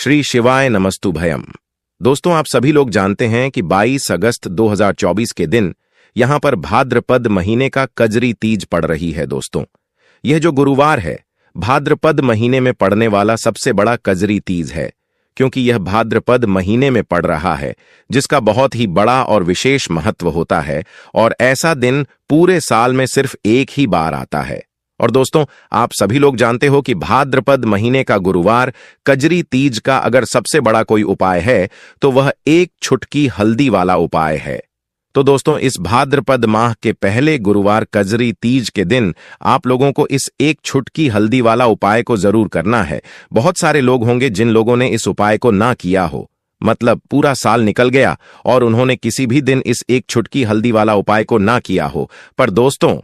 श्री शिवाय नमस्तु भयम। दोस्तों, आप सभी लोग जानते हैं कि 22 अगस्त 2024 के दिन यहां पर भाद्रपद महीने का कजरी तीज पड़ रही है। दोस्तों, यह जो गुरुवार है भाद्रपद महीने में पड़ने वाला सबसे बड़ा कजरी तीज है, क्योंकि यह भाद्रपद महीने में पड़ रहा है, जिसका बहुत ही बड़ा और विशेष महत्व होता है। और ऐसा दिन पूरे साल में सिर्फ एक ही बार आता है। और दोस्तों, आप सभी लोग जानते हो कि भाद्रपद महीने का गुरुवार कजरी तीज का अगर सबसे बड़ा कोई उपाय है तो वह एक छुटकी हल्दी वाला उपाय है। तो दोस्तों, इस भाद्रपद माह के पहले गुरुवार कजरी तीज के दिन आप लोगों को इस एक छुटकी हल्दी वाला उपाय को जरूर करना है। बहुत सारे लोग होंगे जिन लोगों ने इस उपाय को ना किया हो, मतलब पूरा साल निकल गया और उन्होंने किसी भी दिन इस एक छुटकी हल्दी वाला उपाय को ना किया हो। पर दोस्तों,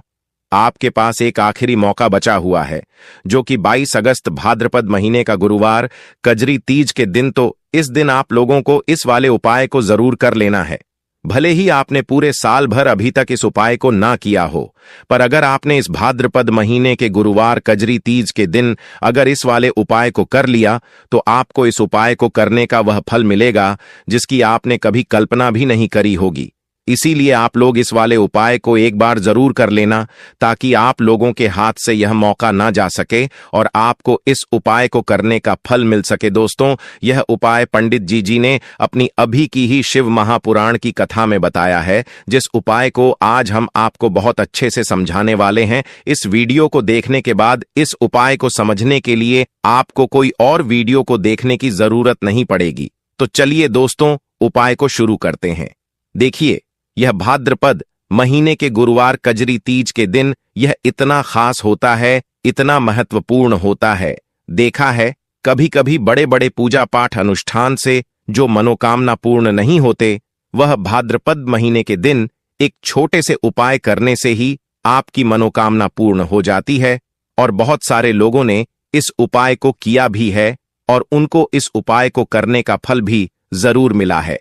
आपके पास एक आखिरी मौका बचा हुआ है, जो कि 22 अगस्त भाद्रपद महीने का गुरुवार कजरी तीज के दिन। तो इस दिन आप लोगों को इस वाले उपाय को जरूर कर लेना है। भले ही आपने पूरे साल भर अभी तक इस उपाय को ना किया हो, पर अगर आपने इस भाद्रपद महीने के गुरुवार कजरी तीज के दिन अगर इस वाले उपाय को कर लिया तो आपको इस उपाय को करने का वह फल मिलेगा जिसकी आपने कभी कल्पना भी नहीं करी होगी। इसीलिए आप लोग इस वाले उपाय को एक बार जरूर कर लेना, ताकि आप लोगों के हाथ से यह मौका ना जा सके और आपको इस उपाय को करने का फल मिल सके। दोस्तों, यह उपाय पंडित जी ने अपनी अभी की ही शिव महापुराण की कथा में बताया है, जिस उपाय को आज हम आपको बहुत अच्छे से समझाने वाले हैं। इस वीडियो को देखने के बाद इस उपाय को समझने के लिए आपको कोई और वीडियो को देखने की जरूरत नहीं पड़ेगी। तो चलिए दोस्तों, उपाय को शुरू करते हैं। देखिए, यह भाद्रपद महीने के गुरुवार कजरी तीज के दिन यह इतना खास होता है, इतना महत्वपूर्ण होता है। देखा है, कभी कभी बड़े बड़े पूजा पाठ अनुष्ठान से जो मनोकामना पूर्ण नहीं होते, वह भाद्रपद महीने के दिन एक छोटे से उपाय करने से ही आपकी मनोकामना पूर्ण हो जाती है। और बहुत सारे लोगों ने इस उपाय को किया भी है और उनको इस उपाय को करने का फल भी जरूर मिला है।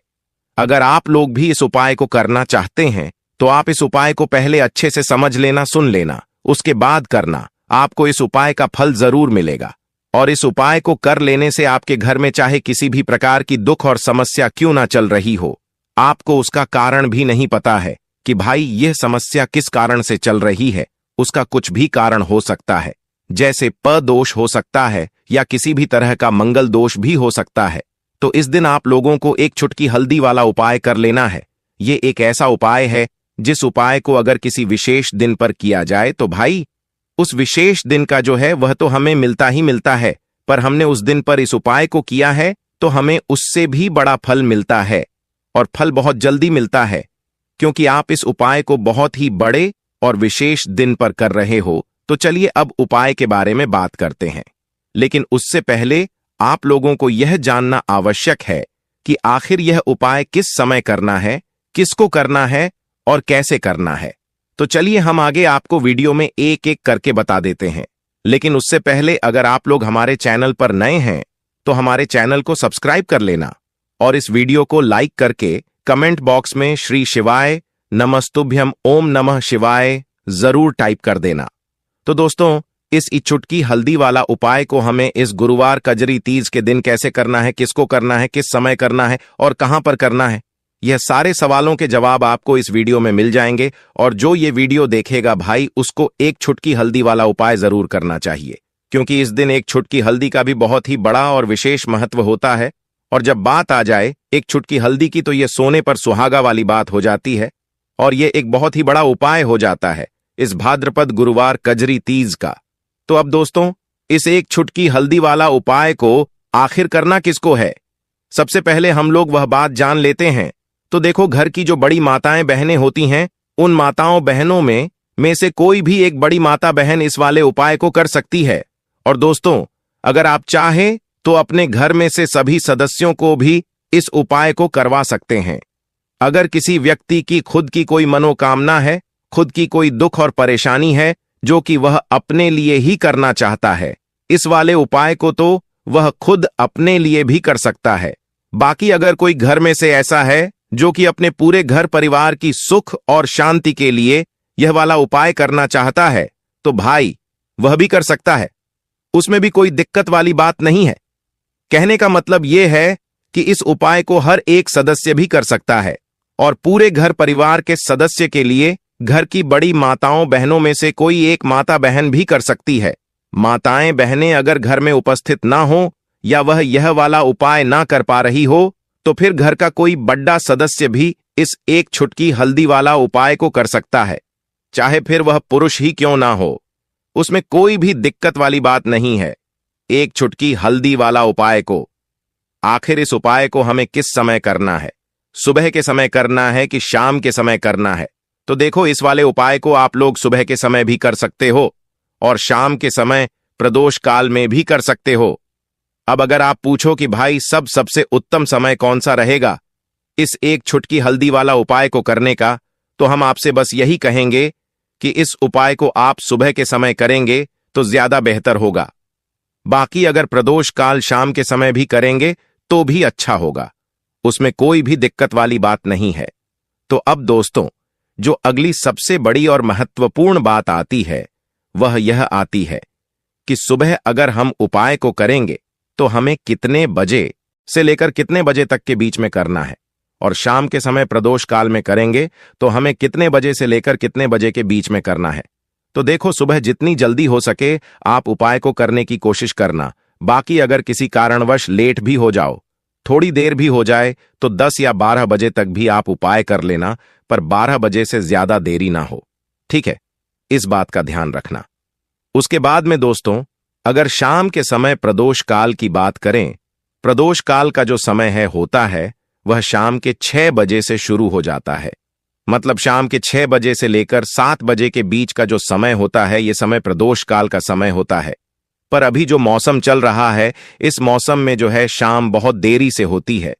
अगर आप लोग भी इस उपाय को करना चाहते हैं तो आप इस उपाय को पहले अच्छे से समझ लेना, सुन लेना, उसके बाद करना। आपको इस उपाय का फल जरूर मिलेगा। और इस उपाय को कर लेने से आपके घर में चाहे किसी भी प्रकार की दुख और समस्या क्यों ना चल रही हो, आपको उसका कारण भी नहीं पता है कि भाई यह समस्या किस कारण से चल रही है। उसका कुछ भी कारण हो सकता है, जैसे प दोष हो सकता है या किसी भी तरह का मंगल दोष भी हो सकता है। तो इस दिन आप लोगों को एक छुटकी हल्दी वाला उपाय कर लेना है। ये एक ऐसा उपाय है जिस उपाय को अगर किसी विशेष दिन पर किया जाए तो भाई उस विशेष दिन का जो है वह तो हमें मिलता ही मिलता है, पर हमने उस दिन पर इस उपाय को किया है तो हमें उससे भी बड़ा फल मिलता है। और फल बहुत जल्दी मिलता है, क्योंकि आप इस उपाय को बहुत ही बड़े और विशेष दिन पर कर रहे हो। तो चलिए अब उपाय के बारे में बात करते हैं, लेकिन उससे पहले आप लोगों को यह जानना आवश्यक है कि आखिर यह उपाय किस समय करना है, किसको करना है और कैसे करना है। तो चलिए हम आगे आपको वीडियो में एक एक करके बता देते हैं। लेकिन उससे पहले अगर आप लोग हमारे चैनल पर नए हैं तो हमारे चैनल को सब्सक्राइब कर लेना और इस वीडियो को लाइक करके कमेंट बॉक्स में श्री शिवाय नमस्तुभ्यम ओम नमः शिवाय जरूर टाइप कर देना। तो दोस्तों, इस छुटकी हल्दी वाला उपाय को हमें इस गुरुवार कजरी तीज के दिन कैसे करना है, किसको करना है, किस समय करना है और कहां पर करना है, यह सारे सवालों के जवाब आपको इस वीडियो में मिल जाएंगे। और जो ये वीडियो देखेगा भाई, उसको एक छुटकी हल्दी वाला उपाय जरूर करना चाहिए, क्योंकि इस दिन एक छुटकी हल्दी का भी बहुत ही बड़ा और विशेष महत्व होता है। और जब बात आ जाए एक छुटकी हल्दी की तो यह सोने पर सुहागा वाली बात हो जाती है और यह एक बहुत ही बड़ा उपाय हो जाता है इस भाद्रपद गुरुवार कजरी तीज का। तो अब दोस्तों, इस एक छुटकी हल्दी वाला उपाय को आखिर करना किसको है, सबसे पहले हम लोग वह बात जान लेते हैं। तो देखो, घर की जो बड़ी माताएं बहनें होती हैं, उन माताओं बहनों में से कोई भी एक बड़ी माता बहन इस वाले उपाय को कर सकती है। और दोस्तों, अगर आप चाहें तो अपने घर में से सभी सदस्यों को भी इस उपाय को करवा सकते हैं। अगर किसी व्यक्ति की खुद की कोई मनोकामना है, खुद की कोई दुख और परेशानी है जो कि वह अपने लिए ही करना चाहता है, इस वाले उपाय को तो वह खुद अपने लिए भी कर सकता है। बाकी अगर कोई घर में से ऐसा है जो कि अपने पूरे घर परिवार की सुख और शांति के लिए यह वाला उपाय करना चाहता है, तो भाई वह भी कर सकता है। उसमें भी कोई दिक्कत वाली बात नहीं है। कहने का मतलब यह है कि इस उपाय को हर एक सदस्य भी कर सकता है और पूरे घर परिवार के सदस्य के लिए घर की बड़ी माताओं बहनों में से कोई एक माता बहन भी कर सकती है। माताएं बहनें अगर घर में उपस्थित ना हो या वह यह वाला उपाय ना कर पा रही हो तो फिर घर का कोई बड़ा सदस्य भी इस एक छुटकी हल्दी वाला उपाय को कर सकता है, चाहे फिर वह पुरुष ही क्यों ना हो। उसमें कोई भी दिक्कत वाली बात नहीं है। एक छुटकी हल्दी वाला उपाय को आखिर इस उपाय को हमें किस समय करना है, सुबह के समय करना है कि शाम के समय करना है? तो देखो, इस वाले उपाय को आप लोग सुबह के समय भी कर सकते हो और शाम के समय प्रदोष काल में भी कर सकते हो। अब अगर आप पूछो कि भाई सबसे उत्तम समय कौन सा रहेगा इस एक छुटकी हल्दी वाला उपाय को करने का, तो हम आपसे बस यही कहेंगे कि इस उपाय को आप सुबह के समय करेंगे तो ज्यादा बेहतर होगा। बाकी अगर प्रदोष काल शाम के समय भी करेंगे तो भी अच्छा होगा, उसमें कोई भी दिक्कत वाली बात नहीं है। तो अब दोस्तों, जो अगली सबसे बड़ी और महत्वपूर्ण बात आती है वह यह आती है कि सुबह अगर हम उपाय को करेंगे तो हमें कितने बजे से लेकर कितने बजे तक के बीच में करना है, और शाम के समय प्रदोष काल में करेंगे तो हमें कितने बजे से लेकर कितने बजे के बीच में करना है। तो देखो, सुबह जितनी जल्दी हो सके आप उपाय को करने की कोशिश करना। बाकी अगर किसी कारणवश लेट भी हो जाओ, थोड़ी देर भी हो जाए, तो 10 या 12 बजे तक भी आप उपाय कर लेना, पर 12 बजे से ज्यादा देरी ना हो, ठीक है? इस बात का ध्यान रखना। उसके बाद में दोस्तों, अगर शाम के समय प्रदोष काल की बात करें, प्रदोष काल का जो समय होता है वह शाम के 6 बजे से शुरू हो जाता है। मतलब शाम के 6 बजे से लेकर 7 बजे के बीच का जो समय होता है, यह समय प्रदोष काल का समय होता है। पर अभी जो मौसम चल रहा है, इस मौसम में जो है शाम बहुत देरी से होती है,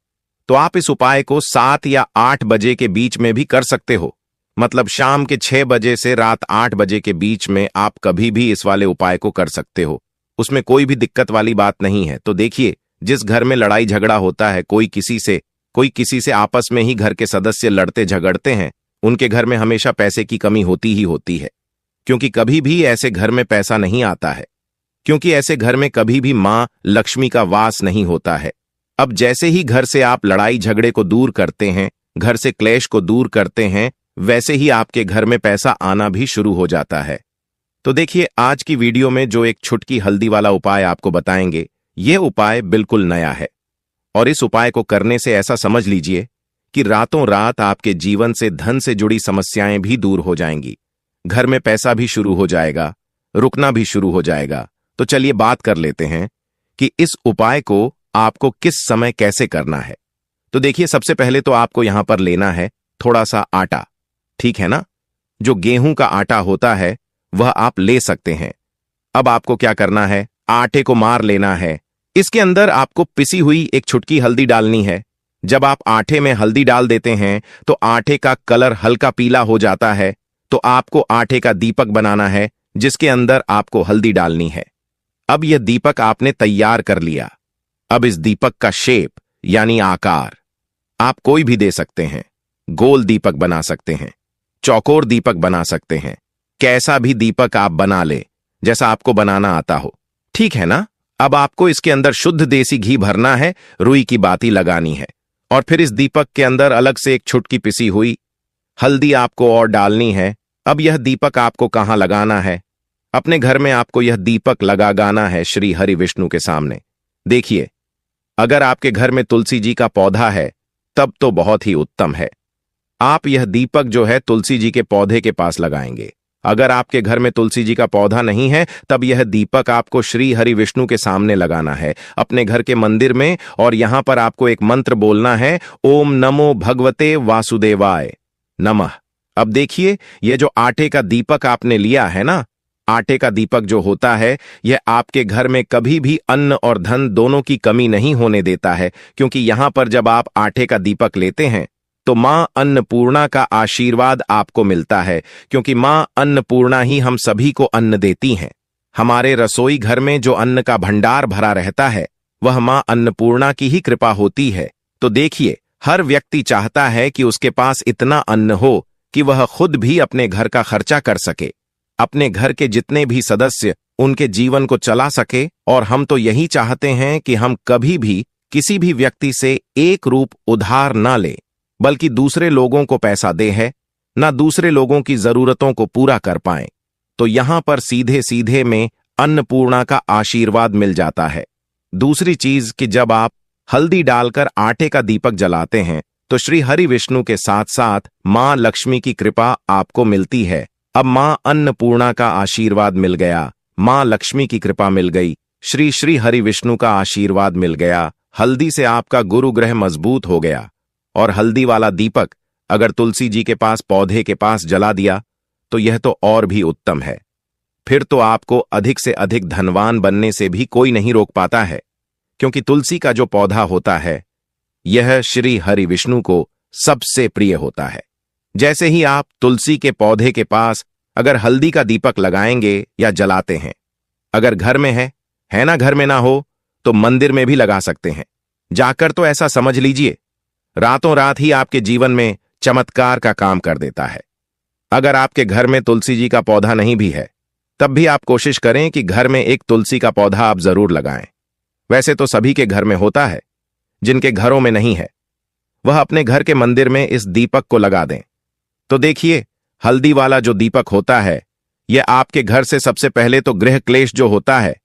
तो आप इस उपाय को 7 या 8 बजे के बीच में भी कर सकते हो। मतलब शाम के 6 बजे से रात 8 बजे के बीच में आप कभी भी इस वाले उपाय को कर सकते हो, उसमें कोई भी दिक्कत वाली बात नहीं है। तो देखिए, जिस घर में लड़ाई झगड़ा होता है, कोई किसी से आपस में ही घर के सदस्य लड़ते झगड़ते हैं, उनके घर में हमेशा पैसे की कमी होती ही होती है, क्योंकि कभी भी ऐसे घर में पैसा नहीं आता है, क्योंकि ऐसे घर में कभी भी मां लक्ष्मी का वास नहीं होता है। अब जैसे ही घर से आप लड़ाई झगड़े को दूर करते हैं, घर से क्लेश को दूर करते हैं, वैसे ही आपके घर में पैसा आना भी शुरू हो जाता है। तो देखिए, आज की वीडियो में जो एक छुटकी हल्दी वाला उपाय आपको बताएंगे, यह उपाय बिल्कुल नया है और इस उपाय को करने से ऐसा समझ लीजिए कि रातों रात आपके जीवन से धन से जुड़ी समस्याएं भी दूर हो जाएंगी, घर में पैसा भी शुरू हो जाएगा, रुकना भी शुरू हो जाएगा। तो चलिए बात कर लेते हैं कि इस उपाय को आपको किस समय कैसे करना है। तो देखिए, सबसे पहले तो आपको यहां पर लेना है थोड़ा सा आटा, ठीक है ना? जो गेहूं का आटा होता है वह आप ले सकते हैं। अब आपको क्या करना है, आटे को मार लेना है। इसके अंदर आपको पिसी हुई एक छुटकी हल्दी डालनी है। जब आप आटे में हल्दी डाल देते हैं तो आटे का कलर हल्का पीला हो जाता है, तो आपको आटे का दीपक बनाना है जिसके अंदर आपको हल्दी डालनी है। अब यह दीपक आपने तैयार कर लिया। अब इस दीपक का शेप यानी आकार आप कोई भी दे सकते हैं। गोल दीपक बना सकते हैं, चौकोर दीपक बना सकते हैं, कैसा भी दीपक आप बना ले जैसा आपको बनाना आता हो, ठीक है ना? अब आपको इसके अंदर शुद्ध देसी घी भरना है, रुई की बाती लगानी है और फिर इस दीपक के अंदर अलग से एक छुटकी पिसी हुई हल्दी आपको और डालनी है। अब यह दीपक आपको कहां लगाना है? अपने घर में आपको यह दीपक लगाना है श्री हरि विष्णु के सामने। देखिए, अगर आपके घर में तुलसी जी का पौधा है तब तो बहुत ही उत्तम है। आप यह दीपक जो है तुलसी जी के पौधे के पास लगाएंगे। अगर आपके घर में तुलसी जी का पौधा नहीं है तब यह दीपक आपको श्री हरि विष्णु के सामने लगाना है अपने घर के मंदिर में, और यहां पर आपको एक मंत्र बोलना है, ओम नमो भगवते वासुदेवाय नमः। अब देखिए, यह जो आटे का दीपक आपने लिया है ना, आटे का दीपक जो होता है यह आपके घर में कभी भी अन्न और धन दोनों की कमी नहीं होने देता है, क्योंकि यहां पर जब आप आटे का दीपक लेते हैं तो मां अन्नपूर्णा का आशीर्वाद आपको मिलता है, क्योंकि मां अन्नपूर्णा ही हम सभी को अन्न देती हैं। हमारे रसोई घर में जो अन्न का भंडार भरा रहता है वह मां अन्नपूर्णा की ही कृपा होती है। तो देखिए, हर व्यक्ति चाहता है कि उसके पास इतना अन्न हो कि वह खुद भी अपने घर का खर्चा कर सके। अपने घर के जितने भी सदस्य उनके जीवन को चला सके। और हम तो यही चाहते हैं कि हम कभी भी किसी भी व्यक्ति से एक रूप उधार ना ले, बल्कि दूसरे लोगों को पैसा दे है, ना दूसरे लोगों की जरूरतों को पूरा कर पाएं। तो यहां पर सीधे सीधे में अन्नपूर्णा का आशीर्वाद मिल जाता है। दूसरी चीज कि जब आप हल्दी डालकर आटे का दीपक जलाते हैं तो श्री हरि विष्णु के साथ साथ मां लक्ष्मी की कृपा आपको मिलती है। अब मां अन्नपूर्णा का आशीर्वाद मिल गया, मां लक्ष्मी की कृपा मिल गई, श्री श्री हरि विष्णु का आशीर्वाद मिल गया। हल्दी से आपका गुरु ग्रह मजबूत हो गया। और हल्दी वाला दीपक अगर तुलसी जी के पास पौधे के पास जला दिया तो यह तो और भी उत्तम है। फिर तो आपको अधिक से अधिक धनवान बनने से भी कोई नहीं रोक पाता है, क्योंकि तुलसी का जो पौधा होता है यह श्री हरि विष्णु को सबसे प्रिय होता है। जैसे ही आप तुलसी के पौधे के पास अगर हल्दी का दीपक लगाएंगे या जलाते हैं, अगर घर में है ना, घर में ना हो तो मंदिर में भी लगा सकते हैं जाकर, तो ऐसा समझ लीजिए रातों रात ही आपके जीवन में चमत्कार का काम कर देता है। अगर आपके घर में तुलसी जी का पौधा नहीं भी है तब भी आप कोशिश करें कि घर में एक तुलसी का पौधा आप जरूर लगाएं। वैसे तो सभी के घर में होता है, जिनके घरों में नहीं है वह अपने घर के मंदिर में इस दीपक को लगा दें। तो देखिए, हल्दी वाला जो दीपक होता है यह आपके घर से सबसे पहले तो गृह क्लेश जो होता है,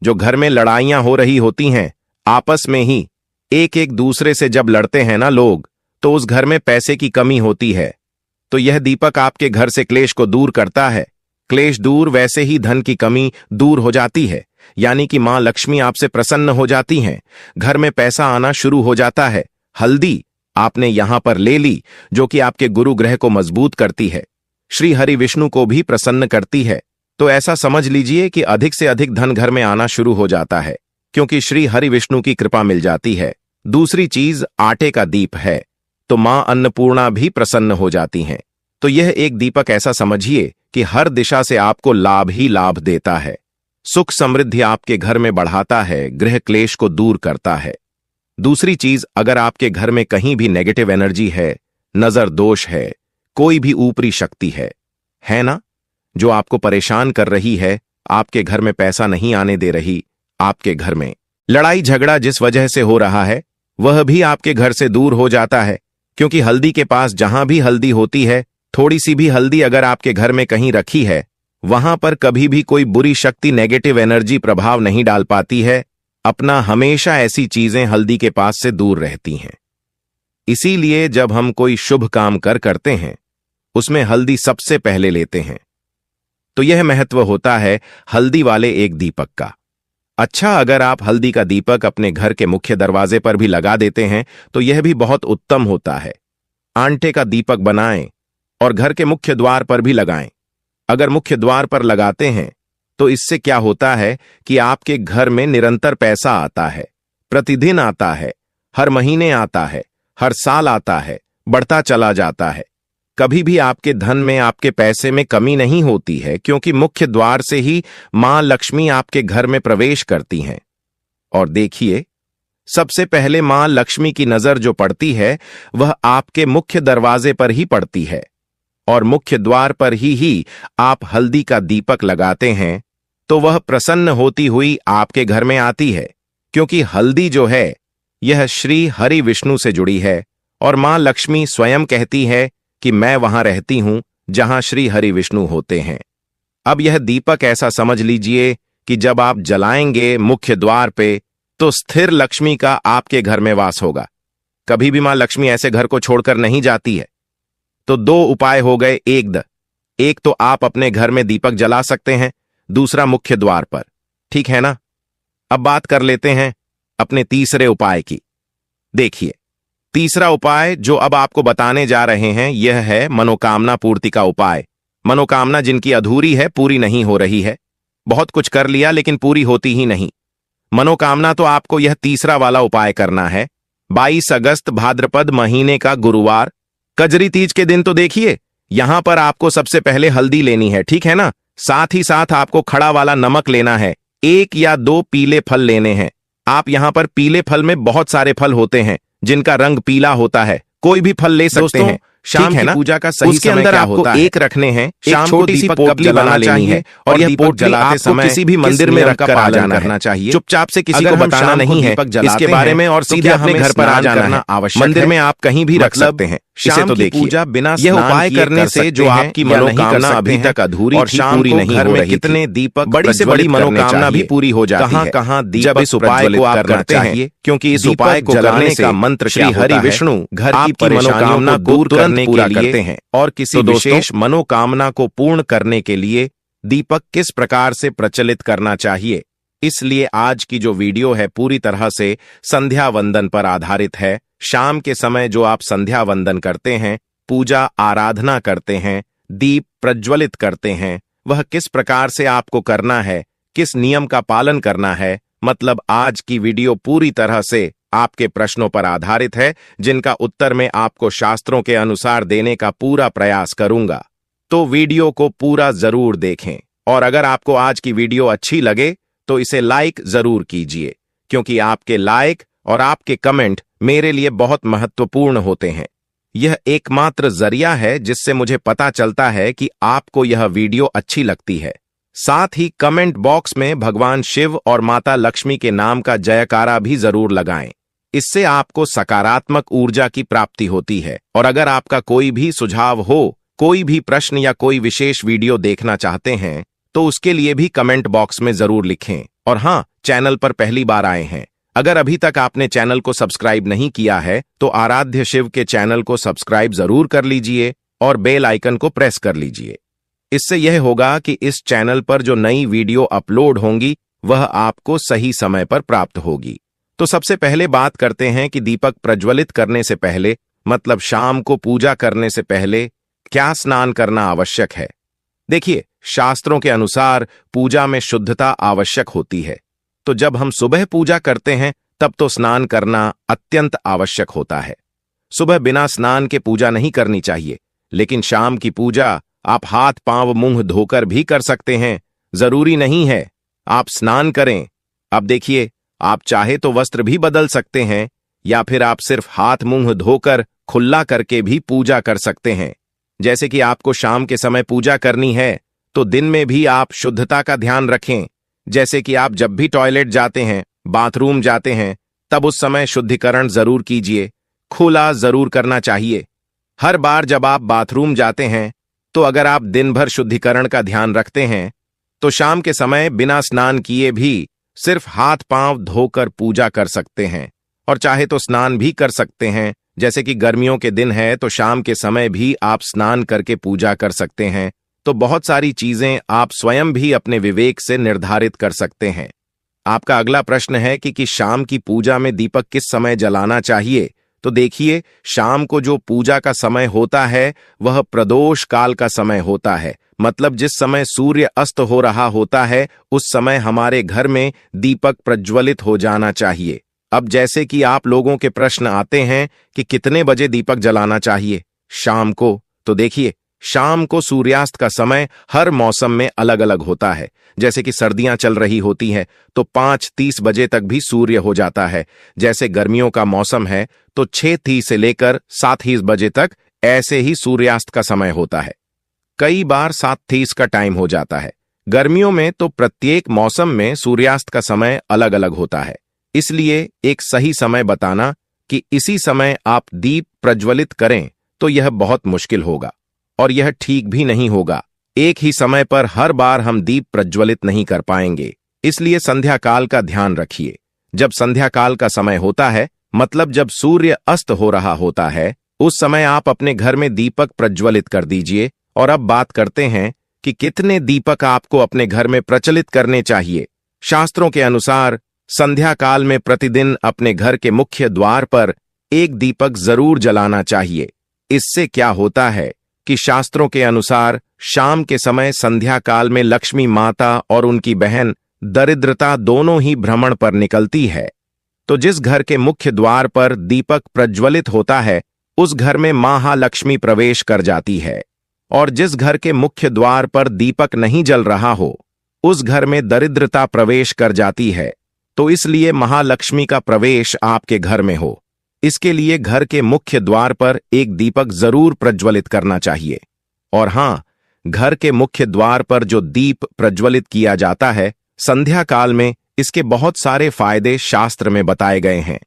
जो घर में लड़ाइयां हो रही होती हैं आपस में ही, एक एक दूसरे से जब लड़ते हैं ना लोग, तो उस घर में पैसे की कमी होती है। तो यह दीपक आपके घर से क्लेश को दूर करता है। क्लेश दूर, वैसे ही धन की कमी दूर हो जाती है, यानी कि मां लक्ष्मी आपसे प्रसन्न हो जाती हैं, घर में पैसा आना शुरू हो जाता है। हल्दी आपने यहां पर ले ली जो कि आपके गुरु ग्रह को मजबूत करती है, श्री हरि विष्णु को भी प्रसन्न करती है। तो ऐसा समझ लीजिए कि अधिक से अधिक धन घर में आना शुरू हो जाता है, क्योंकि श्री हरि विष्णु की कृपा मिल जाती है। दूसरी चीज आटे का दीप है, तो मां अन्नपूर्णा भी प्रसन्न हो जाती हैं। तो यह एक दीपक ऐसा समझिए कि हर दिशा से आपको लाभ ही लाभ देता है, सुख समृद्धि आपके घर में बढ़ाता है, गृह क्लेश को दूर करता है। दूसरी चीज, अगर आपके घर में कहीं भी नेगेटिव एनर्जी है, नजर दोष है, कोई भी ऊपरी शक्ति है ना, जो आपको परेशान कर रही है, आपके घर में पैसा नहीं आने दे रही, आपके घर में लड़ाई झगड़ा जिस वजह से हो रहा है वह भी आपके घर से दूर हो जाता है। क्योंकि हल्दी के पास जहां भी हल्दी होती है, थोड़ी सी भी हल्दी अगर आपके घर में कहीं रखी है, वहां पर कभी भी कोई बुरी शक्ति नेगेटिव एनर्जी प्रभाव नहीं डाल पाती है। अपना हमेशा ऐसी चीजें हल्दी के पास से दूर रहती हैं। इसीलिए जब हम कोई शुभ काम करते हैं उसमें हल्दी सबसे पहले लेते हैं। तो यह महत्व होता है हल्दी वाले एक दीपक का। अच्छा, अगर आप हल्दी का दीपक अपने घर के मुख्य दरवाजे पर भी लगा देते हैं तो यह भी बहुत उत्तम होता है। आटे का दीपक बनाएं और घर के मुख्य द्वार पर भी लगाएं। अगर मुख्य द्वार पर लगाते हैं तो इससे क्या होता है कि आपके घर में निरंतर पैसा आता है, प्रतिदिन आता है, हर महीने आता है, हर साल आता है, बढ़ता चला जाता है। कभी भी आपके धन में, आपके पैसे में कमी नहीं होती है, क्योंकि मुख्य द्वार से ही मां लक्ष्मी आपके घर में प्रवेश करती हैं। और देखिए, सबसे पहले मां लक्ष्मी की नजर जो पड़ती है वह आपके मुख्य दरवाजे पर ही पड़ती है, और मुख्य द्वार पर ही आप हल्दी का दीपक लगाते हैं तो वह प्रसन्न होती हुई आपके घर में आती है। क्योंकि हल्दी जो है यह श्री हरि विष्णु से जुड़ी है, और मां लक्ष्मी स्वयं कहती है कि मैं वहां रहती हूं जहां श्री हरि विष्णु होते हैं। अब यह दीपक ऐसा समझ लीजिए कि जब आप जलाएंगे मुख्य द्वार पे तो स्थिर लक्ष्मी का आपके घर में वास होगा। कभी भी मां लक्ष्मी ऐसे घर को छोड़कर नहीं जाती है। तो दो उपाय हो गए। एक तो आप अपने घर में दीपक जला सकते हैं, दूसरा मुख्य द्वार पर, ठीक है ना। अब बात कर लेते हैं अपने तीसरे उपाय की। देखिए, तीसरा उपाय जो अब आपको बताने जा रहे हैं यह है मनोकामना पूर्ति का उपाय। मनोकामना जिनकी अधूरी है, पूरी नहीं हो रही है, बहुत कुछ कर लिया लेकिन पूरी होती ही नहीं, मनोकामना, तो आपको यह तीसरा वाला उपाय करना है। 22 अगस्त भाद्रपद महीने का गुरुवार, कजरी तीज के दिन तो देखिए, यहां पर आपको सबसे पहले हल्दी लेनी है, ठीक है ना। साथ ही साथ आपको खड़ा वाला नमक लेना है, 1 या 2 पीले फल लेने हैं। आप यहां पर पीले फल में बहुत सारे फल होते हैं जिनका रंग पीला होता है, कोई भी फल ले सकते हैं। शाम की पूजा का सही समय क्या होता है? एक रखने हैं, एक छोटी सी पोटली बना लेनी है और यह पोटली जलाते समय किसी भी मंदिर में रखकर पालन करना चाहिए। चुपचाप से किसी को बताना नहीं है इसके बारे में और सीधे अपने घर पर आ जाना आवश्यक है। मंदिर में आप कहीं भी रख सकते हैं। इसे तो देखिए, पूजा बिना यह उपाय करने से जो आपकी मनोकामना अभी तक अधूरी और पूरी नहीं हो रही, कितने दीपक बड़ी से बड़ी मनोकामना भी पूरी हो जाती है। कहाँ जब इस उपाय को आप करते हैं, क्योंकि इस उपाय को करने का मंत्र श्री हरि विष्णु घर की मनोकामना दूर करने के लिए करते हैं। और किसी विशेष मनोकामना को पूर्ण करने के लिए दीपक किस प्रकार से प्रचलित करना चाहिए, इसलिए आज की जो वीडियो है पूरी तरह से संध्या वंदन पर आधारित है। शाम के समय जो आप संध्या वंदन करते हैं, पूजा आराधना करते हैं, दीप प्रज्वलित करते हैं, वह किस प्रकार से आपको करना है, किस नियम का पालन करना है, मतलब आज की वीडियो पूरी तरह से आपके प्रश्नों पर आधारित है, जिनका उत्तर मैं आपको शास्त्रों के अनुसार देने का पूरा प्रयास करूंगा। तो वीडियो को पूरा जरूर देखें और अगर आपको आज की वीडियो अच्छी लगे तो इसे लाइक जरूर कीजिए, क्योंकि आपके लाइक और आपके कमेंट मेरे लिए बहुत महत्वपूर्ण होते हैं। यह एकमात्र जरिया है जिससे मुझे पता चलता है कि आपको यह वीडियो अच्छी लगती है। साथ ही कमेंट बॉक्स में भगवान शिव और माता लक्ष्मी के नाम का जयकारा भी जरूर लगाएं। इससे आपको सकारात्मक ऊर्जा की प्राप्ति होती है। और अगर आपका कोई भी सुझाव हो, कोई भी प्रश्न या कोई विशेष वीडियो देखना चाहते हैं तो उसके लिए भी कमेंट बॉक्स में जरूर लिखें। और हाँ, चैनल पर पहली बार आए हैं, अगर अभी तक आपने चैनल को सब्सक्राइब नहीं किया है तो आराध्य शिव के चैनल को सब्सक्राइब जरूर कर लीजिए और बेल आइकन को प्रेस कर लीजिए। इससे यह होगा कि इस चैनल पर जो नई वीडियो अपलोड होंगी वह आपको सही समय पर प्राप्त होगी। तो सबसे पहले बात करते हैं कि दीपक प्रज्वलित करने से पहले, मतलब शाम को पूजा करने से पहले क्या स्नान करना आवश्यक है। देखिए, शास्त्रों के अनुसार पूजा में शुद्धता आवश्यक होती है, तो जब हम सुबह पूजा करते हैं तब तो स्नान करना अत्यंत आवश्यक होता है। सुबह बिना स्नान के पूजा नहीं करनी चाहिए, लेकिन शाम की पूजा आप हाथ पांव मुंह धोकर भी कर सकते हैं, जरूरी नहीं है आप स्नान करें। अब देखिए, आप चाहे तो वस्त्र भी बदल सकते हैं या फिर आप सिर्फ हाथ मुंह धोकर खुला करके भी पूजा कर सकते हैं। जैसे कि आपको शाम के समय पूजा करनी है तो दिन में भी आप शुद्धता का ध्यान रखें। जैसे कि आप जब भी टॉयलेट जाते हैं, बाथरूम जाते हैं, तब उस समय शुद्धिकरण जरूर कीजिए, खुला जरूर करना चाहिए। हर बार जब आप बाथरूम जाते हैं तो अगर आप दिन भर शुद्धिकरण का ध्यान रखते हैं तो शाम के समय बिना स्नान किए भी सिर्फ हाथ पांव धोकर पूजा कर सकते हैं। और चाहे तो स्नान भी कर सकते हैं, जैसे कि गर्मियों के दिन है तो शाम के समय भी आप स्नान करके पूजा कर सकते हैं। तो बहुत सारी चीजें आप स्वयं भी अपने विवेक से निर्धारित कर सकते हैं। आपका अगला प्रश्न है कि शाम की पूजा में दीपक किस समय जलाना चाहिए। तो देखिए, शाम को जो पूजा का समय होता है वह प्रदोष काल का समय होता है, मतलब जिस समय सूर्य अस्त हो रहा होता है उस समय हमारे घर में दीपक प्रज्वलित हो जाना चाहिए। अब जैसे कि आप लोगों के प्रश्न आते हैं कि कितने बजे दीपक जलाना चाहिए शाम को, तो देखिए, शाम को सूर्यास्त का समय हर मौसम में अलग अलग होता है। जैसे कि सर्दियां चल रही होती हैं तो 5:30 बजे तक भी सूर्य हो जाता है। जैसे गर्मियों का मौसम है तो 6:30 से लेकर 7:30 बजे तक ऐसे ही सूर्यास्त का समय होता है। कई बार 7:30 का टाइम हो जाता है। गर्मियों में तो प्रत्येक मौसम में सूर्यास्त का समय अलग अलग होता है, इसलिए एक सही समय बताना कि इसी समय आप दीप प्रज्वलित करें तो यह बहुत मुश्किल होगा और यह ठीक भी नहीं होगा। एक ही समय पर हर बार हम दीप प्रज्वलित नहीं कर पाएंगे, इसलिए संध्या काल का ध्यान रखिए। जब संध्या काल का समय होता है, मतलब जब सूर्य अस्त हो रहा होता है, उस समय आप अपने घर में दीपक प्रज्वलित कर दीजिए। और अब बात करते हैं कि कितने दीपक आपको अपने घर में प्रचलित करने चाहिए। शास्त्रों के अनुसार संध्या काल में प्रतिदिन अपने घर के मुख्य द्वार पर एक दीपक जरूर जलाना चाहिए। इससे क्या होता है कि शास्त्रों के अनुसार शाम के समय संध्या काल में लक्ष्मी माता और उनकी बहन दरिद्रता दोनों ही भ्रमण पर निकलती है। तो जिस घर के मुख्य द्वार पर दीपक प्रज्वलित होता है उस घर में महालक्ष्मी प्रवेश कर जाती है, और जिस घर के मुख्य द्वार पर दीपक नहीं जल रहा हो उस घर में दरिद्रता प्रवेश कर जाती है। तो इसलिए महालक्ष्मी का प्रवेश आपके घर में हो, इसके लिए घर के मुख्य द्वार पर एक दीपक जरूर प्रज्वलित करना चाहिए। और हां, घर के मुख्य द्वार पर जो दीप प्रज्वलित किया जाता है, संध्या काल में इसके बहुत सारे फायदे शास्त्र में बताए गए हैं।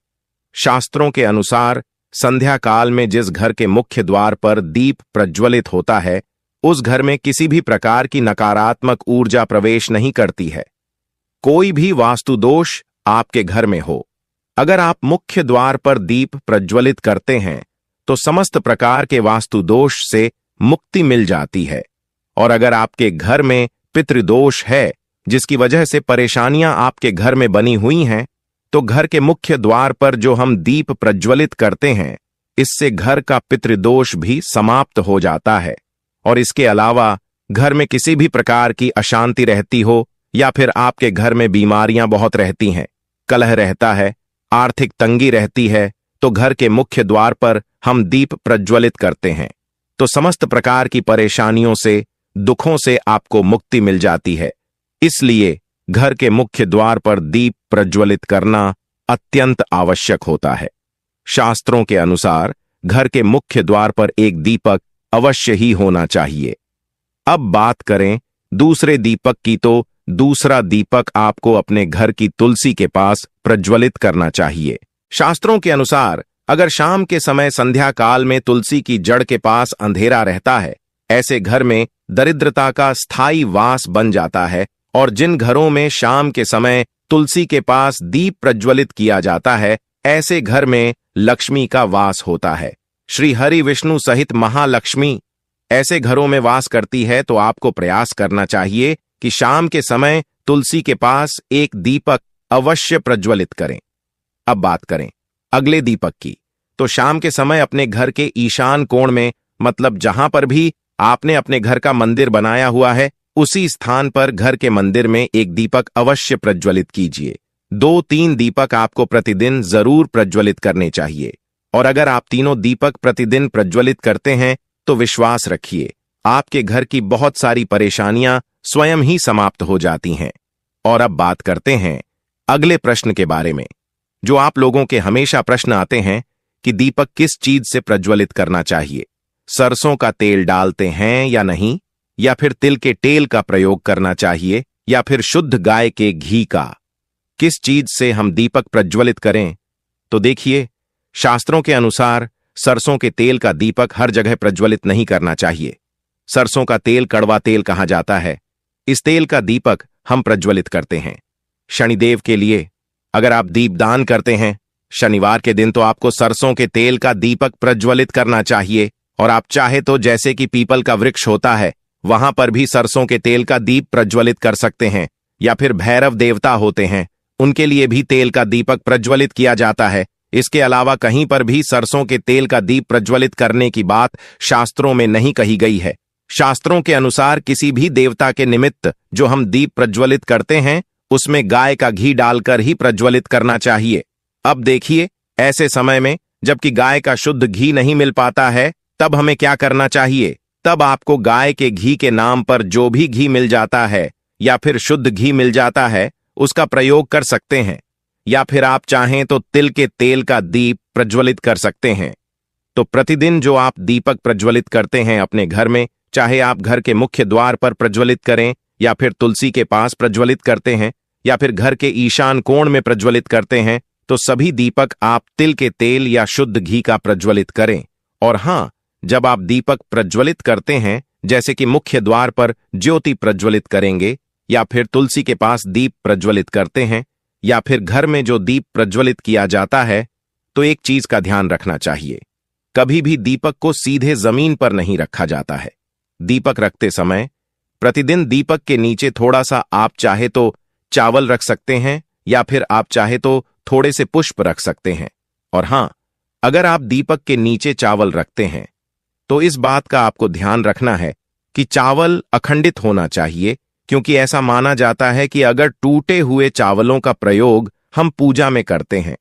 शास्त्रों के अनुसार संध्या काल में जिस घर के मुख्य द्वार पर दीप प्रज्वलित होता है, उस घर में किसी भी प्रकार की नकारात्मक ऊर्जा प्रवेश नहीं करती है। कोई भी वास्तु दोष आपके घर में हो, अगर आप मुख्य द्वार पर दीप प्रज्वलित करते हैं तो समस्त प्रकार के वास्तु दोष से मुक्ति मिल जाती है। और अगर आपके घर में पितृदोष है, जिसकी वजह से परेशानियां आपके घर में बनी हुई हैं, तो घर के मुख्य द्वार पर जो हम दीप प्रज्वलित करते हैं, इससे घर का पितृदोष भी समाप्त हो जाता है। और इसके अलावा घर में किसी भी प्रकार की अशांति रहती हो या फिर आपके घर में बीमारियां बहुत रहती हैं, कलह रहता है, आर्थिक तंगी रहती है, तो घर के मुख्य द्वार पर हम दीप प्रज्वलित करते हैं तो समस्त प्रकार की परेशानियों से, दुखों से आपको मुक्ति मिल जाती है। इसलिए घर के मुख्य द्वार पर दीप प्रज्वलित करना अत्यंत आवश्यक होता है। शास्त्रों के अनुसार घर के मुख्य द्वार पर एक दीपक अवश्य ही होना चाहिए। अब बात करें दूसरे दीपक की, तो दूसरा दीपक आपको अपने घर की तुलसी के पास प्रज्वलित करना चाहिए। शास्त्रों के अनुसार अगर शाम के समय संध्या काल में तुलसी की जड़ के पास अंधेरा रहता है, ऐसे घर में दरिद्रता का स्थायी वास बन जाता है। और जिन घरों में शाम के समय तुलसी के पास दीप प्रज्वलित किया जाता है, ऐसे घर में लक्ष्मी का वास होता है। श्री हरि विष्णु सहित महालक्ष्मी ऐसे घरों में वास करती है। तो आपको प्रयास करना चाहिए कि शाम के समय तुलसी के पास एक दीपक अवश्य प्रज्वलित करें। अब बात करें अगले दीपक की, तो शाम के समय अपने घर के ईशान कोण में, मतलब जहां पर भी आपने अपने घर का मंदिर बनाया हुआ है, उसी स्थान पर घर के मंदिर में एक दीपक अवश्य प्रज्वलित कीजिए। 2-3 दीपक आपको प्रतिदिन जरूर प्रज्वलित करने चाहिए। और अगर आप तीनों दीपक प्रतिदिन प्रज्वलित करते हैं तो विश्वास रखिए, आपके घर की बहुत सारी परेशानियां स्वयं ही समाप्त हो जाती हैं। और अब बात करते हैं अगले प्रश्न के बारे में, जो आप लोगों के हमेशा प्रश्न आते हैं कि दीपक किस चीज से प्रज्वलित करना चाहिए। सरसों का तेल डालते हैं या नहीं, या फिर तिल के तेल का प्रयोग करना चाहिए, या फिर शुद्ध गाय के घी का, किस चीज से हम दीपक प्रज्वलित करें? तो देखिए, शास्त्रों के अनुसार सरसों के तेल का दीपक हर जगह प्रज्वलित नहीं करना चाहिए। सरसों का तेल कड़वा तेल कहा जाता है। इस तेल का दीपक हम प्रज्वलित करते हैं शनिदेव के लिए। अगर आप दीपदान करते हैं शनिवार के दिन, तो आपको सरसों के तेल का दीपक प्रज्वलित करना चाहिए। और आप चाहे तो जैसे कि पीपल का वृक्ष होता है, वहां पर भी सरसों के तेल का दीप प्रज्वलित कर सकते हैं। या फिर भैरव देवता होते हैं, उनके लिए भी तेल का दीपक प्रज्वलित किया जाता है। इसके अलावा कहीं पर भी सरसों के तेल का दीप प्रज्वलित करने की बात शास्त्रों में नहीं कही गई है। शास्त्रों के अनुसार किसी भी देवता के निमित्त जो हम दीप प्रज्वलित करते हैं, उसमें गाय का घी डालकर ही प्रज्वलित करना चाहिए। अब देखिए, ऐसे समय में जबकि गाय का शुद्ध घी नहीं मिल पाता है, तब हमें क्या करना चाहिए? तब आपको गाय के घी के नाम पर जो भी घी मिल जाता है या फिर शुद्ध घी मिल जाता है, उसका प्रयोग कर सकते हैं। या फिर आप चाहें तो तिल के तेल का दीप प्रज्वलित कर सकते हैं। तो प्रतिदिन जो आप दीपक प्रज्वलित करते हैं अपने घर में, चाहे आप घर के मुख्य द्वार पर प्रज्वलित करें, या फिर तुलसी के पास प्रज्वलित करते हैं, या फिर घर के ईशान कोण में प्रज्वलित करते हैं, तो सभी दीपक आप तिल के तेल या शुद्ध घी का प्रज्वलित करें। और हां, जब आप दीपक प्रज्वलित करते हैं, जैसे कि मुख्य द्वार पर ज्योति प्रज्वलित करेंगे, या फिर तुलसी के पास दीप प्रज्वलित करते हैं, या फिर घर में जो दीप प्रज्वलित किया जाता है, तो एक चीज का ध्यान रखना चाहिए, कभी भी दीपक को सीधे जमीन पर नहीं रखा जाता है। दीपक रखते समय प्रतिदिन दीपक के नीचे थोड़ा सा आप चाहे तो चावल रख सकते हैं, या फिर आप चाहे तो थोड़े से पुष्प रख सकते हैं। और हां, अगर आप दीपक के नीचे चावल रखते हैं, तो इस बात का आपको ध्यान रखना है कि चावल अखंडित होना चाहिए, क्योंकि ऐसा माना जाता है कि अगर टूटे हुए चावलों का प्रयोग हम पूजा में करते हैं,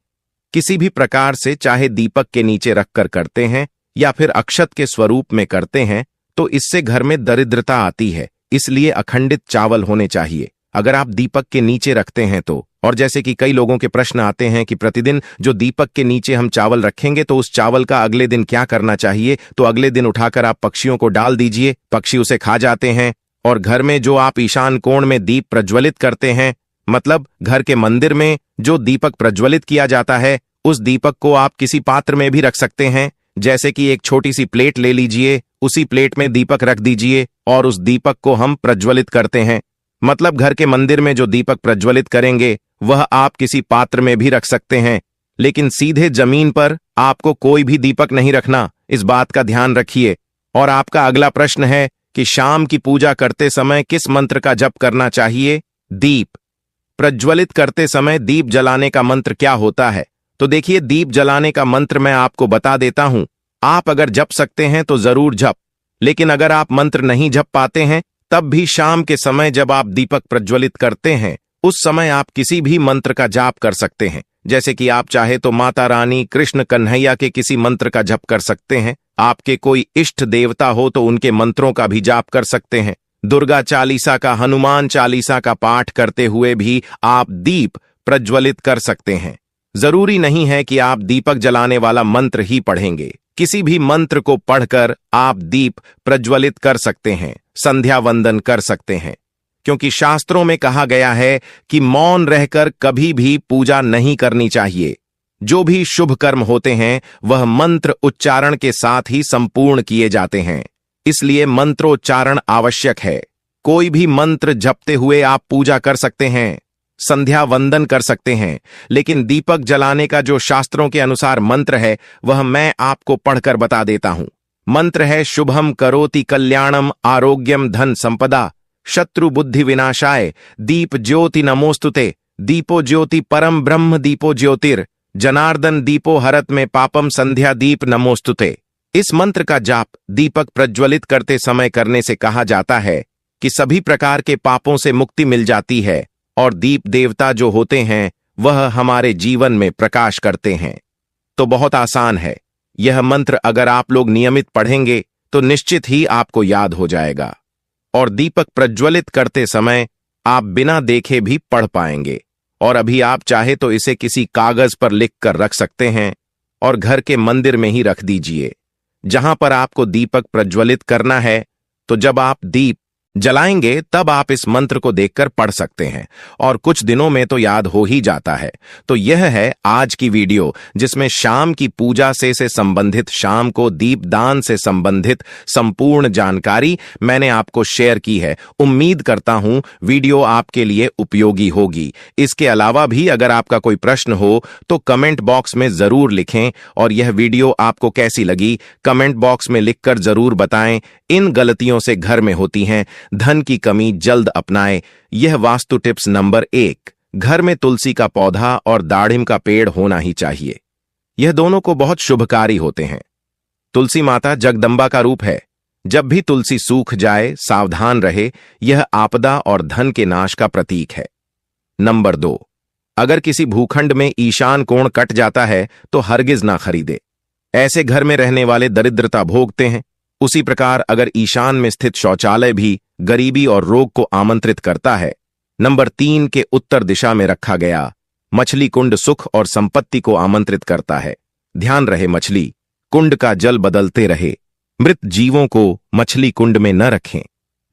किसी भी प्रकार से, चाहे दीपक के नीचे रखकर करते हैं या फिर अक्षत के स्वरूप में करते हैं, तो इससे घर में दरिद्रता आती है। इसलिए अखंडित चावल होने चाहिए। अगर आप दीपक के नीचे रखते हैं तो, और जैसे कि कई लोगों के प्रश्न आते हैं कि प्रतिदिन जो दीपक के नीचे हम चावल रखेंगे तो उस चावल का अगले दिन क्या करना चाहिए, तो अगले दिन उठाकर आप पक्षियों को डाल दीजिए, पक्षी उसे खा जाते हैं। और घर में जो आप ईशान कोण में दीप प्रज्वलित करते हैं, मतलब घर के मंदिर में जो दीपक प्रज्वलित किया जाता है, उस दीपक को आप किसी पात्र में भी रख सकते हैं। जैसे कि एक छोटी सी प्लेट ले लीजिए, उसी प्लेट में दीपक रख दीजिए और उस दीपक को हम प्रज्वलित करते हैं। मतलब घर के मंदिर में जो दीपक प्रज्वलित करेंगे वह आप किसी पात्र में भी रख सकते हैं, लेकिन सीधे जमीन पर आपको कोई भी दीपक नहीं रखना, इस बात का ध्यान रखिए। और आपका अगला प्रश्न है कि शाम की पूजा करते समय किस मंत्र का जप करना चाहिए? दीप प्रज्वलित करते समय दीप जलाने का मंत्र क्या होता है? तो देखिए, दीप जलाने का मंत्र मैं आपको बता देता हूं। आप अगर जप सकते हैं तो जरूर जप, लेकिन अगर आप मंत्र नहीं जप पाते हैं तब भी शाम के समय जब आप दीपक प्रज्वलित करते हैं उस समय आप किसी भी मंत्र का जाप कर सकते हैं। जैसे कि आप चाहे तो माता रानी, कृष्ण, कन्हैया के किसी मंत्र का जप कर सकते हैं। आपके कोई इष्ट देवता हो तो उनके मंत्रों का भी जाप कर सकते हैं। दुर्गा चालीसा का, हनुमान चालीसा का पाठ करते हुए भी आप दीप प्रज्वलित कर सकते हैं। जरूरी नहीं है कि आप दीपक जलाने वाला मंत्र ही पढ़ेंगे, किसी भी मंत्र को पढ़कर आप दीप प्रज्वलित कर सकते हैं, संध्या वंदन कर सकते हैं। क्योंकि शास्त्रों में कहा गया है कि मौन रहकर कभी भी पूजा नहीं करनी चाहिए। जो भी शुभ कर्म होते हैं वह मंत्र उच्चारण के साथ ही संपूर्ण किए जाते हैं, इसलिए मंत्रोच्चारण आवश्यक है। कोई भी मंत्र जपते हुए आप पूजा कर सकते हैं, संध्या वंदन कर सकते हैं, लेकिन दीपक जलाने का जो शास्त्रों के अनुसार मंत्र है वह मैं आपको पढ़कर बता देता हूं। मंत्र है शुभम करोति कल्याणम आरोग्यम धन संपदा शत्रु बुद्धि विनाशाय दीप ज्योति नमोस्तुते दीपो ज्योति परम ब्रह्म दीपो ज्योतिर जनार्दन दीपो हरत में पापम संध्या दीप नमोस्तुते। इस मंत्र का जाप दीपक प्रज्वलित करते समय करने से कहा जाता है कि सभी प्रकार के पापों से मुक्ति मिल जाती है और दीप देवता जो होते हैं वह हमारे जीवन में प्रकाश करते हैं। तो बहुत आसान है, यह मंत्र अगर आप लोग नियमित पढ़ेंगे तो निश्चित ही आपको याद हो जाएगा और दीपक प्रज्वलित करते समय आप बिना देखे भी पढ़ पाएंगे। और अभी आप चाहे तो इसे किसी कागज पर लिख कर रख सकते हैं और घर के मंदिर में ही रख दीजिए जहां पर आपको दीपक प्रज्वलित करना है। तो जब आप दीप जलाएंगे तब आप इस मंत्र को देखकर पढ़ सकते हैं और कुछ दिनों में तो याद हो ही जाता है। तो यह है आज की वीडियो जिसमें शाम की पूजा से संबंधित, शाम को दीपदान से संबंधित संपूर्ण जानकारी मैंने आपको शेयर की है। उम्मीद करता हूं वीडियो आपके लिए उपयोगी होगी। इसके अलावा भी अगर आपका कोई प्रश्न हो तो कमेंट बॉक्स में जरूर लिखें और यह वीडियो आपको कैसी लगी कमेंट बॉक्स में लिखकर जरूर बताएं। इन गलतियों से घर में होती हैं, धन की कमी जल्द अपनाएं। यह वास्तु टिप्स नंबर 1, घर में तुलसी का पौधा और दाढ़िम का पेड़ होना ही चाहिए। यह दोनों को बहुत शुभकारी होते हैं। तुलसी माता जगदम्बा का रूप है। जब भी तुलसी सूख जाए सावधान रहे, यह आपदा और धन के नाश का प्रतीक है। नंबर 2, अगर किसी भूखंड में ईशान कोण कट जाता है तो हरगिज ना खरीदे, ऐसे घर में रहने वाले दरिद्रता भोगते हैं। उसी प्रकार अगर ईशान में स्थित शौचालय भी गरीबी और रोग को आमंत्रित करता है। नंबर 3 के उत्तर दिशा में रखा गया मछली कुंड सुख और संपत्ति को आमंत्रित करता है। ध्यान रहे मछली कुंड का जल बदलते रहे, मृत जीवों को मछली कुंड में न रखें।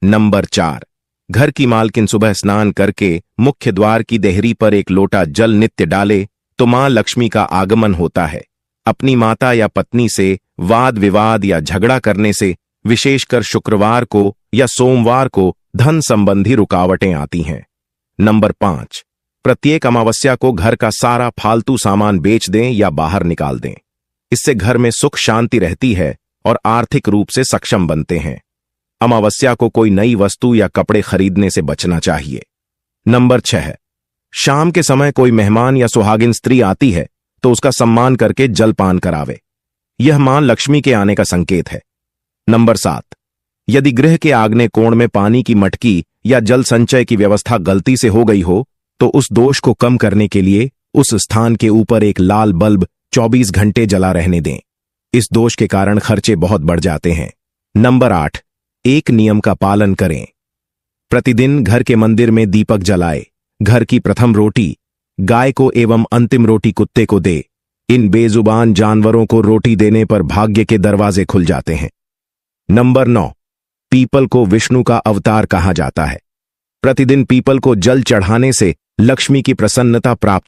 नंबर 4, घर की मालकिन सुबह स्नान करके मुख्य द्वार की देहरी पर एक लोटा जल नित्य डाले तो मां लक्ष्मी का आगमन होता है। अपनी माता या पत्नी से वाद विवाद या झगड़ा करने से विशेषकर शुक्रवार को या सोमवार को धन संबंधी रुकावटें आती हैं। नंबर 5, प्रत्येक अमावस्या को घर का सारा फालतू सामान बेच दें या बाहर निकाल दें। इससे घर में सुख शांति रहती है और आर्थिक रूप से सक्षम बनते हैं। अमावस्या को कोई नई वस्तु या कपड़े खरीदने से बचना चाहिए। नंबर 6, शाम के समय कोई मेहमान या सुहागिन स्त्री आती है तो उसका सम्मान करके जलपान करावे। यह मां लक्ष्मी के आने का संकेत है। नंबर 7, यदि गृह के आग्नेय कोण में पानी की मटकी या जल संचय की व्यवस्था गलती से हो गई हो तो उस दोष को कम करने के लिए उस स्थान के ऊपर एक लाल बल्ब 24 घंटे जला रहने दें। इस दोष के कारण खर्चे बहुत बढ़ जाते हैं। नंबर 8, एक नियम का पालन करें। प्रतिदिन घर के मंदिर में दीपक जलाए, घर की प्रथम रोटी गाय को एवं अंतिम रोटी कुत्ते को दे। इन बेजुबान जानवरों को रोटी देने पर भाग्य के दरवाजे खुल जाते हैं। नंबर 9, पीपल को विष्णु का अवतार कहा जाता है। प्रतिदिन पीपल को जल चढ़ाने से लक्ष्मी की प्रसन्नता प्राप्त